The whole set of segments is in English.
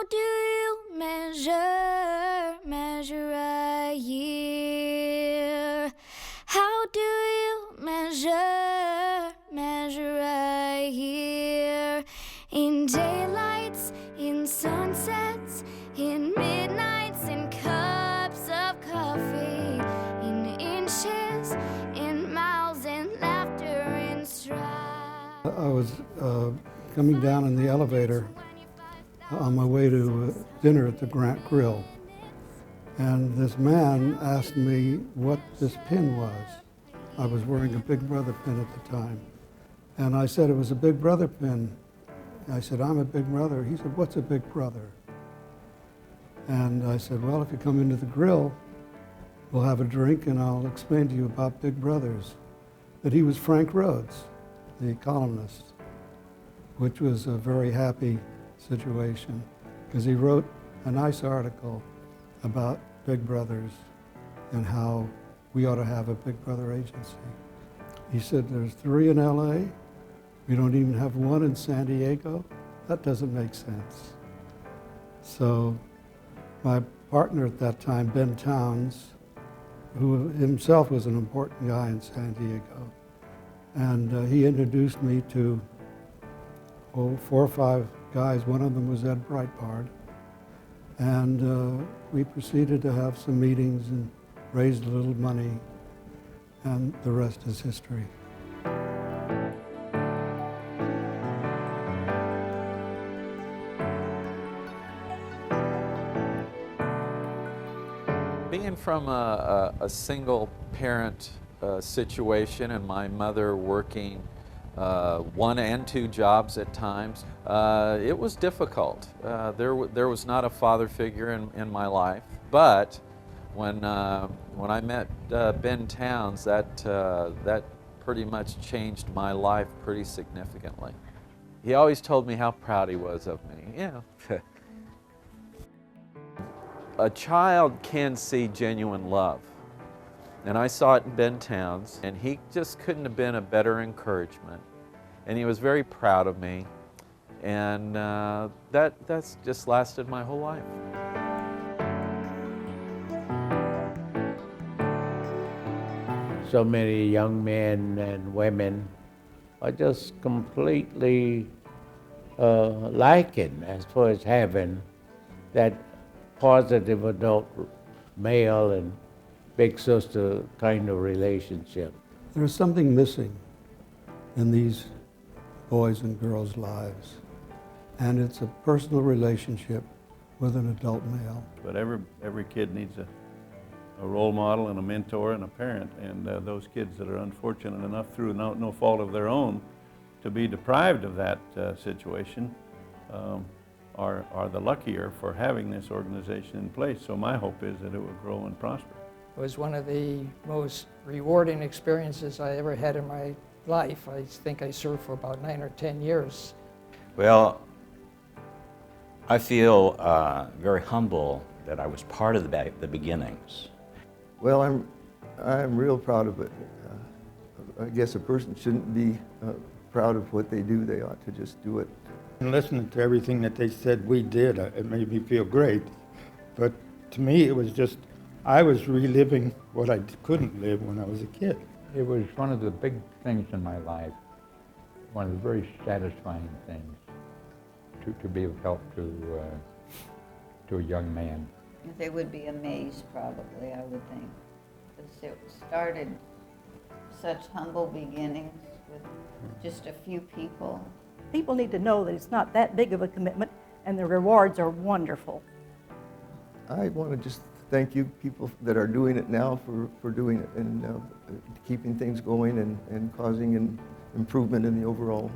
How do you measure a year? How do you measure a year? In daylights, in sunsets, in midnights, in cups of coffee, in inches, in miles, in laughter, in strides. I was coming down in the elevator on my way to dinner at the Grant Grill, and this man asked me what this pin was. I was wearing a Big Brother pin at the time, and I said it was a Big Brother pin. I said, I'm a Big Brother. He said, what's a Big Brother? And I said, well, if you come into the grill, we'll have a drink and I'll explain to you about Big Brothers. That he was Frank Rhodes, the columnist, which was a very happy situation because he wrote a nice article about Big Brothers and how we ought to have a Big Brother agency. He said, there's 3 in LA, we don't even have 1 in San Diego. That doesn't make sense. So my partner at that time, Ben Towns, who himself was an important guy in San Diego, and he introduced me to 4 or 5 guys. One of them was Ed Breitbart. And we proceeded to have some meetings and raised a little money, and the rest is history. Being from a single parent situation and my mother working 1 and 2 jobs at times, it was difficult. There was not a father figure in my life, but when I met Ben Towns, that pretty much changed my life pretty significantly. He always told me how proud he was of me. Yeah. A child can see genuine love, and I saw it in Ben Towns, and he just couldn't have been a better encouragement. And he was very proud of me, and that's just lasted my whole life. So many young men and women are just completely lacking as far as having that positive adult male and big sister kind of relationship. There's something missing in these boys' and girls' lives, and it's a personal relationship with an adult male. But every kid needs a role model and a mentor and a parent, and those kids that are unfortunate enough through no fault of their own to be deprived of that situation are the luckier for having this organization in place. So my hope is that it will grow and prosper. It was one of the most rewarding experiences I ever had in my life. I think I served for about 9 or 10 years. Well, I feel very humble that I was part of the beginnings. Well, I'm real proud of it. I guess a person shouldn't be proud of what they do. They ought to just do it. And listening to everything that they said we did, it made me feel great. But to me, it was just, I was reliving what I couldn't live when I was a kid. It was one of the big things in my life, one of the very satisfying things to be of help to a young man. They would be amazed, probably, I would think, because it started such humble beginnings with just a few people. People need to know that it's not that big of a commitment, and the rewards are wonderful. I want to just thank you people that are doing it now for doing it and keeping things going and causing an improvement in the overall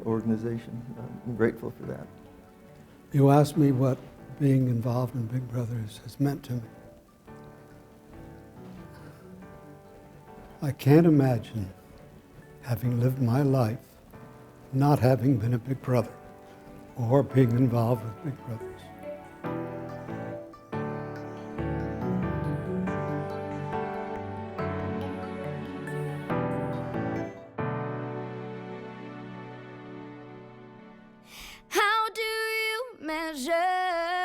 organization. I'm grateful for that. You asked me what being involved in Big Brothers has meant to me. I can't imagine having lived my life not having been a Big Brother or being involved with Big Brothers. How do you measure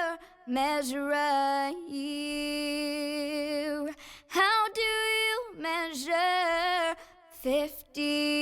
measure a year? How do you measure 50